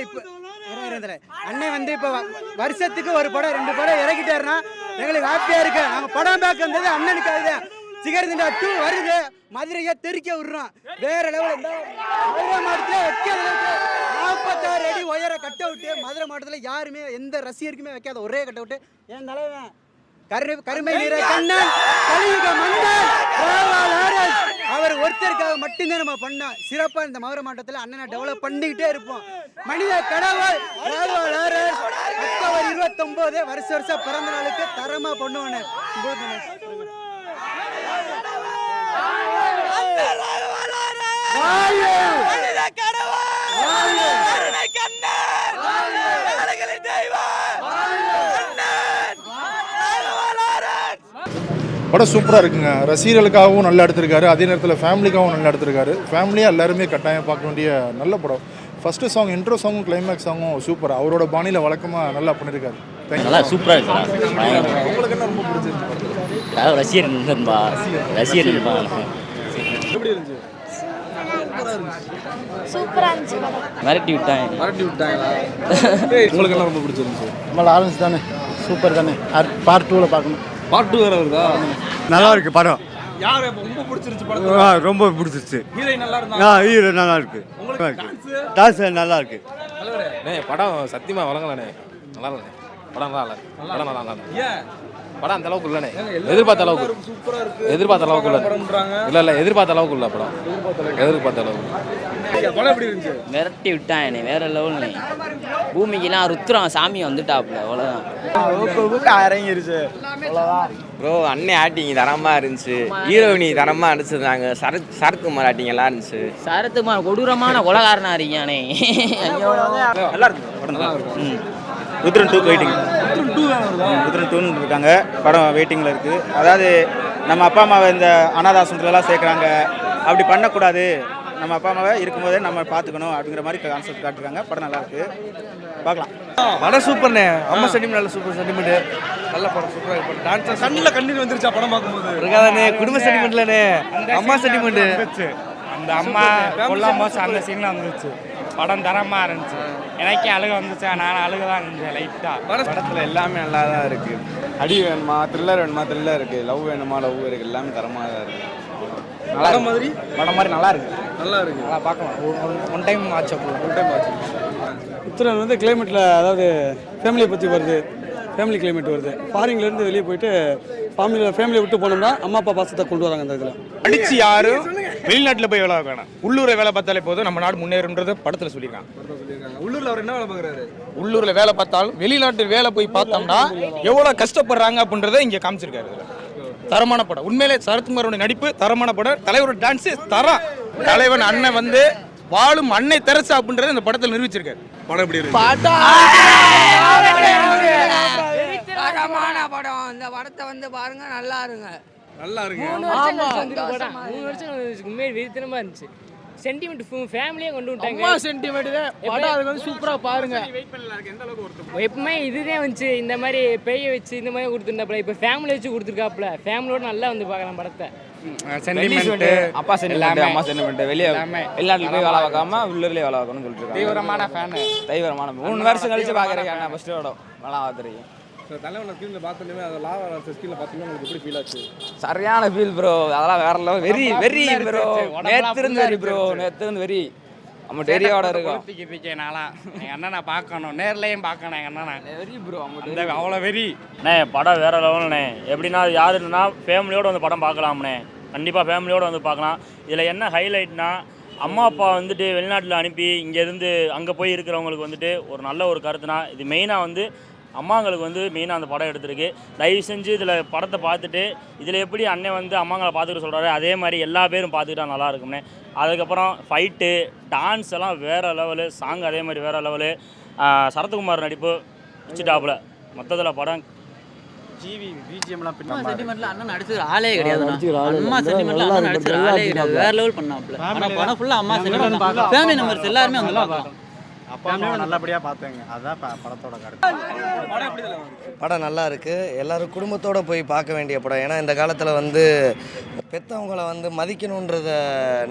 இப்போ அண்ணன் வந்து இப்போ வருஷத்துக்கு ஒரு படம் 2 படம் இறக்கிட்டாருன்னா எங்களுக்கு ஹாப்பியா இருக்கு. நாங்க படம் பார்க்க வந்தது அண்ணனுக்காக. சிகரெட் 2 வருது, மதுரையை தெறிக்க விடுறோம். வேற லெவல். மதுரை மாவட்டத்தில் வைக்காத 46 அடி உயர கட் அவுட்டு. மதுரை மாவட்டத்தில் யாருமே எந்த ரசிகருக்குமே வைக்காத ஒரே கட் அவுட்டு என் தலைவன் கருமை வீர கண்ணன் கலியுக மன்னன் அவர் ஒருத்தருக்காக மட்டும்தான் நம்ம பண்ணோம். சிறப்பா இந்த மதுரை மாவட்டத்தில் அண்ணனை டெவலப் பண்ணிக்கிட்டே இருப்போம். மனித கடவுள் அக்டோபர் 29 வருஷம் பிறந்த நாளுக்கு தரமா பண்ணுவானு. படம் சூப்பராக இருக்குங்க. ரசிகர்களுக்காகவும் நல்லா எடுத்திருக்காரு, அதே நேரத்தில் ஃபேமிலிக்காகவும் நல்லா எடுத்திருக்காரு. ஃபேமிலியாக எல்லாருமே கட்டாயம் பார்க்க வேண்டிய நல்ல படம். ஃபஸ்ட்டு சாங், இன்ட்ரோ சாங்கும் கிளைமேக்ஸ் சாங்கும் சூப்பர். அவரோட பாணியில் வழக்கமாக நல்லா பண்ணியிருக்காரு. நல்லா சூப்பராக இருக்கு. உங்களுக்கு என்ன ரொம்ப பிடிச்சிருந்துச்சு? ரசிகர் நண்பா, ரசிகர் நண்பா. எப்படி இருந்துச்சு? சூப்பரா இருந்துச்சு. மிரட்டி விட்டாங்க. உங்களுக்கு என்ன ரொம்ப பிடிச்சிருந்துச்சு? நம்ம லாரன்ஸ் தானே, சூப்பர் தானே. பார்ட் 2ல பார்க்கணும். பார்ட் 2 வேற வருதா? நல்லா இருக்கு படம். யார் ரொம்ப பிடிச்சிருச்சு படம்? ரொம்ப பிடிச்சிருச்சு. ஹீரோயின் நல்லா இருந்தா? ஹீரோ நல்லா இருக்கு. டான்ஸ் நல்லா இருக்கு. படம் சத்தியமா வழங்கலண்ணே. நல்லா இல்லைண்ணே. படம் நல்லா இல்லை. படம் நல்லா இல்லை. ஏன் படம் அந்த அளவுக்கு இல்லைண்ணே. எதிர்பார்த்த அளவுக்கு எதிர்பார்த்த அளவுக்கு இல்லை. இல்லை எதிர்பார்த்த அளவுக்கு இல்லை படம். எதிர்பார்த்த அளவுக்கு. படம் எப்படி இருந்துச்சு? மிரட்டி விட்டாங்க. வேற லெவல்னே. பூமிக்கெல்லாம் ருத்ரம் சாமி வந்துட்டாப்புல. அவ்வளோதான் இறங்கிருச்சு. ப்ரோ அண்ணன் ஆக்டிங் தரமாக இருந்துச்சு. ஹீரோயினி தரமாக நடிச்சிருந்தாங்க. சரத்குமார் ஆக்டிங் எல்லாம் இருந்துச்சு. சரத்குமார் கொடூரமான கொலகாரனா இருக்கானே. நல்லா இருக்கு படம். நல்லா இருக்கு. ருத்ரன் 2 வெயிட்டிங். ருத்ரன் 2 இருக்காங்க. படம் வெயிட்டிங்கில் இருக்குது. அதாவது நம்ம அப்பா அம்மாவை இந்த அனாதாசிரமத்துலலாம் சேர்க்குறாங்க. அப்படி பண்ணக்கூடாது. நம்ம அப்பா அம்மாவை இருக்கும்போதே நம்ம பார்த்துக்கணும் அப்படிங்கிற மாதிரி கான்செப்ட் காட்டுறாங்க. படம் நல்லா இருக்கு, பார்க்கலாம். படம் சூப்பர்ண்ணே. அம்மா சென்டிமெண்ட் நல்ல சூப்பர் சென்டிமெண்ட். நல்ல படம் சூப்பராக இருக்கு. டான்ஸ் கண்ணில் கண்ணீர் வந்துருச்சா படம் பார்க்கும்போது? இருக்காதானே. குடும்ப சென்டிமெண்ட்லண்ணே. அம்மா சென்டிமெண்ட். அந்த அம்மா கொல்லாம் போது அந்த சீன்ல வந்துருச்சு. படம் தரமா இருந்துச்சு. எனக்கே அழுக வந்துச்சு. நான் அழுக தான் இருந்துச்சு லைட்டா. படத்தில் எல்லாமே நல்லா தான் இருக்குது. அடி வேணுமா, த்ரில்லர் வேணுமா, த்ரில்லர் இருக்குது. லவ் வேணுமா, லவ் இருக்குது. எல்லாமே தரமாக தான் இருக்குது. படம் மாதிரி நல்லா இருக்கு. நல்லா இருக்குது. நல்லா பார்க்கலாம். ஒன் டைம் ஆச்சு. உத்தரன் வந்து கிளைமேட்டில், அதாவது ஃபேமிலியை பற்றி வருது. ஃபேமிலி கிளைமேட் வருது. ஃபாரின்லேருந்து வெளியே போயிட்டு ஃபேமிலியை விட்டு போனோம்னா அம்மா அப்பா பாசத்தை கொண்டு வராங்க. அந்த இதில் அடிச்சு யாரும் வெளிநாட்டில் போய் வேலை வேணாம். உள்ளூரில் வேலை பார்த்தாலே போதும், நம்ம நாடு முன்னேறுன்றது படத்தில் சொல்லியிருக்காங்க. உள்ளூரில் அவர் என்ன வேலை பார்க்குறாரு? உள்ளூரில் வேலை பார்த்தாலும் வெளிநாட்டு வேலை போய் பார்த்தோம்னா எவ்வளோ கஷ்டப்படுறாங்க அப்படின்றத இங்கே காமிச்சிருக்காரு. தரமான படம். உண்மையிலே சரத்குமாரோட நடிப்பு தரமான படம். தலைவரோட டான்ஸு தரம். தலைவன் அண்ணன் வந்து வாழும் அன்னை தெரசா அப்படின்றத இந்த படத்தில் நிரூபிச்சிருக்காரு. படம் எப்படி இருக்கு? தரமான படம். இந்த படத்தை வந்து பாருங்க, நல்லா இருங்க. நல்லா இருக்கு. 3 வருஷம் உண்மையை வெறித்தனமா இருந்துச்சு. சென்டிமெண்ட் ஃபேமிலியே கொண்டு விட்டாங்க. அம்மா சென்டிமெண்ட் படம் அதுக்கு வந்து சூப்பரா பாருங்க. எப்பவுமே இதுதான் வந்துச்சு. இந்த மாதிரி பெய்ய வச்சு இந்த மாதிரி கொடுத்துருந்தாப்புல. இப்போ ஃபேமிலி வச்சு கொடுத்துருக்காப்புல. ஃபேமிலியோட நல்லா வந்து பார்க்கலாம் படத்தை. சென்டிமெண்ட், அப்பா சென்டிமெண்ட், அம்மா சென்டிமெண்ட். வெளிநாட்டில் போய் வேலை பார்க்காம உள்ளூர்லேயே வேலை பார்க்கணும்னு சொல்லிட்டு தீவிரமான ஃபேன். தீவிரமான 3 வருஷம் கழிச்சு பார்க்குறீங்க. அண்ணா ஃபஸ்ட்டு படம் நல்லா பார்த்துருக்கீங்க. தலைவனை ஸ்கிரீனில் பார்த்தோன்னே அது லாவா ஸ்கிரீனில் பார்த்தீங்கன்னா உங்களுக்கு எப்படி ஃபீல் ஆச்சு? சரியான ஃபீல் ப்ரோ. அதெல்லாம் வேற லெவல். Very bro. நேற்று ப்ரோ. வெரி நம்ம டெரியோட இருக்கோம். நாளா எங்கள் அண்ணனை பார்க்கணும், நேர்லையும் பார்க்கணும். எங்கள் அண்ணனை வெரி ப்ரோ. அவ்வளோ வெரி. படம் வேற லெவல்ண்ணே. எப்படின்னா யாருன்னா ஃபேமிலியோடு வந்து படம் பார்க்கலாம்ண்ணே. கண்டிப்பாக ஃபேமிலியோடு வந்து பார்க்கலாம். இதில் என்ன ஹைலைட்னா, அம்மா அப்பா வந்துட்டு வெளிநாட்டில் அனுப்பி இங்கேருந்து அங்கே போய் இருக்கிறவங்களுக்கு வந்துட்டு ஒரு நல்ல ஒரு கருத்துனா, இது மெயினாக வந்து அம்மாங்களுக்கு வந்து மெயினாக அந்த படம் எடுத்திருக்கு. தயவு செஞ்சு இதில் படத்தை பார்த்துட்டு இதில் எப்படி அண்ணன் வந்து அம்மாங்களை பார்த்துக்கிட்டு சொல்கிறாரு, அதே மாதிரி எல்லா பேரும் பார்த்துக்கிட்டா நல்லா இருக்கும்னே. அதுக்கப்புறம் ஃபைட்டு, டான்ஸ் எல்லாம் வேறு லெவலு. சாங் அதே மாதிரி வேறு லெவலு. சரத்குமார் நடிப்பு வச்சுட்டாப்புல. மொத்தத்தில் படம் சென்டிமெண்ட்ல அண்ணன் நடிச்சது ஆளே கிடையாது. அம்மா சென்டிமெண்ட்ல அண்ணன் நடிச்சது ஆளே கிடையாது. வேற லெவல் பண்ணாப்ல. ஆனா படம் ஃபுல்லா அம்மா சென்டிமெண்ட். ஃபேமிலி மெம்பர்ஸ் எல்லாரும் வந்து பார்க்கலாம். அப்பா அம்மா நல்லபடியாக பார்த்தேங்க. அதுதான் படத்தோட கருத்து. படம் நல்லா இருக்குது. எல்லோரும் குடும்பத்தோடு போய் பார்க்க வேண்டிய படம். ஏன்னா இந்த காலத்தில் வந்து பெற்றவங்கள வந்து மதிக்கணுன்றத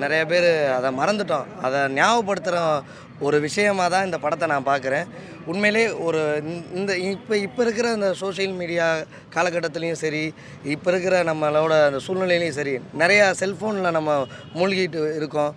நிறைய பேர் அதை மறந்துட்டோம். அதை ஞாபகப்படுத்துகிற ஒரு விஷயமாக தான் இந்த படத்தை நான் பார்க்குறேன். உண்மையிலே ஒரு இந்த இப்போ இருக்கிற இந்த சோஷியல் மீடியா காலகட்டத்துலேயும் சரி, இப்போ இருக்கிற நம்மளோட அந்த சூழ்நிலையிலையும் சரி, நிறையா செல்ஃபோனில் நம்ம மூழ்கிட்டு இருக்கோம்.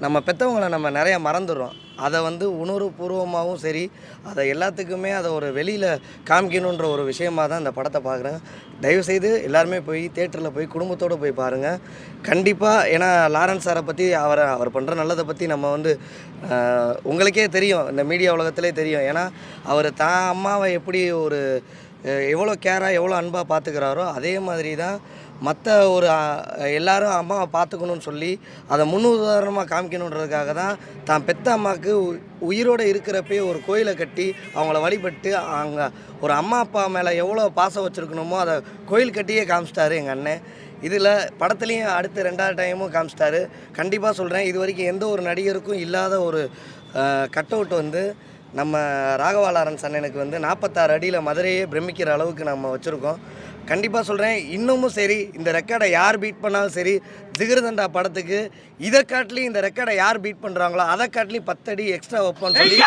நம்ம பெற்றவங்களை நம்ம நிறையா மறந்துடுறோம். அதை வந்து உணர்வுபூர்வமாகவும் சரி, அதை எல்லாத்துக்குமே அதை ஒரு வெளியில் காமிக்கணுன்ற ஒரு விஷயமாக தான் இந்த படத்தை பார்க்குறேன். தயவுசெய்து எல்லாருமே போய் தேட்டரில் போய் குடும்பத்தோடு போய் பாருங்கள் கண்டிப்பாக. ஏன்னா லாரன்ஸ் சாரை பற்றி அவர் பண்ணுற நல்லதை பற்றி நம்ம வந்து உங்களுக்கே தெரியும், இந்த மீடியா உலகத்திலே தெரியும். ஏன்னா அவர் தான் அம்மாவை எப்படி ஒரு எவ்வளோ கேராக எவ்வளோ அன்பாக பார்த்துக்கிறாரோ அதே மாதிரி தான் மற்ற ஒரு எல்லாரும் அம்மாவை பார்த்துக்கணுன்னு சொல்லி அதை முன்னுதாரணமாக காமிக்கணுன்றதுக்காக தான் தான் பெத்த அம்மாவுக்கு உயிரோடு இருக்கிறப்பே ஒரு கோயிலை கட்டி அவங்கள வழிபட்டு அங்கே ஒரு அம்மா அப்பா மேலே எவ்வளோ பாசம் வச்சுருக்கணுமோ அதை கோயில் கட்டியே காமிச்சிட்டாரு எங்கள் அண்ணன். இதில் படத்துலேயும் அடுத்து 2வது டைமும் காமிச்சிட்டாரு. கண்டிப்பாக சொல்கிறேன், இது வரைக்கும் எந்த ஒரு நடிகருக்கும் இல்லாத ஒரு கட் அவுட் வந்து நம்ம ராகவா லாரன்ஸ் அண்ணனுக்கு வந்து 46 அடியில் மதுரையே பிரமிக்கிற அளவுக்கு நம்ம வச்சுருக்கோம். கண்டிப்பாக சொல்கிறேன், இன்னமும் சரி இந்த ரெக்கார்டை யார் பீட் பண்ணாலும் சரி, ஜிகர்தண்டா படத்துக்கு இதை காட்டிலையும் இந்த ரெக்கார்டை யார் பீட் பண்ணுறாங்களோ அதை காட்டிலையும் 10 அடி எக்ஸ்ட்ரா வைப்போம்னு சொல்லி